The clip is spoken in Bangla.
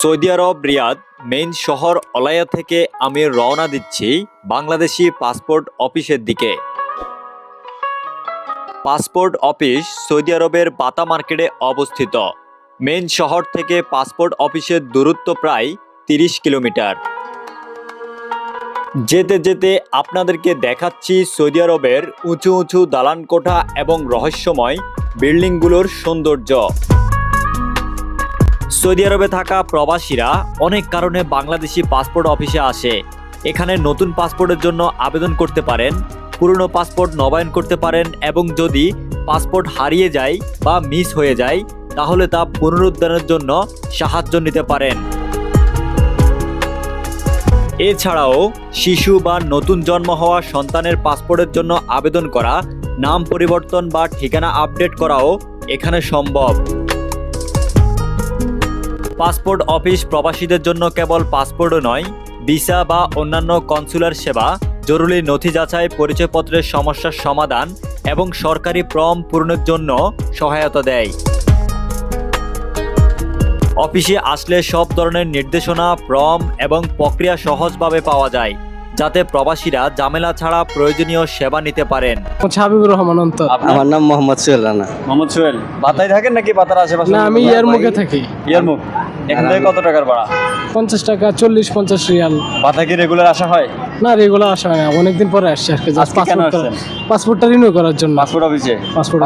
সৌদি আরব রিয়াদ মেইন শহর অলায়া থেকে আমি রওনা দিচ্ছি বাংলাদেশি পাসপোর্ট অফিসের দিকে। পাসপোর্ট অফিস সৌদি আরবের বাতা মার্কেটে অবস্থিত। মেইন শহর থেকে পাসপোর্ট অফিসের দূরত্ব প্রায় 30 কিলোমিটার। যেতে যেতে আপনাদেরকে দেখাচ্ছি সৌদি আরবের উঁচু উঁচু দালান কোঠা এবং রহস্যময় বিল্ডিংগুলোর সৌন্দর্য। সৌদি আরবে থাকা প্রবাসীরা অনেক কারণে বাংলাদেশি পাসপোর্ট অফিসে আসে। এখানে নতুন পাসপোর্টের জন্য আবেদন করতে পারেন, পুরনো পাসপোর্ট নবায়ন করতে পারেন এবং যদি পাসপোর্ট হারিয়ে যায় বা মিস হয়ে যায় তাহলে তা পুনরুদ্ধারের জন্য সাহায্য নিতে পারেন। এছাড়াও শিশু বা নতুন জন্ম হওয়া সন্তানের পাসপোর্টের জন্য আবেদন করা, নাম পরিবর্তন বা ঠিকানা আপডেট করাও এখানে সম্ভব। পাসপোর্ট অফিস প্রবাসীদের জন্য কেবল পাসপোর্টও নয়, ভিসা বা অন্যান্য কনসুলার সেবা, জরুরি নথি যাচাই, পরিচয়পত্রের সমস্যার সমাধান এবং সরকারি ফর্ম পূরণের জন্য সহায়তা দেয়। অফিসে আসলে সব ধরনের নির্দেশনা, ফর্ম এবং প্রক্রিয়া সহজভাবে পাওয়া যায়, যাতে প্রবাসীরা ঝামেলা ছাড়া প্রয়োজনীয় সেবা নিতে পারেন। হাবিবুর রহমান অন্তর। আমার নাম মোহাম্মদ সোহেল রানা। মোহাম্মদ সোহেল, বাতায় থাকেন নাকি বাতার আশেপাশে? না, আমি ইয়ারমুখে থাকি। ইয়ারমুখ। এখান থেকে কত টাকার ভাড়া? 50 টাকা, 40-50 রিয়াল। বাতায় কি রেগুলার আসা হয়? না, রেগুলার আসা হয় না, অনেকদিন পরে আসছে আর কি। আজকে কেন আসছেন? পাসপোর্টটা রিনিউ করার জন্য। পাসপোর্ট অফিসে? পাসপোর্ট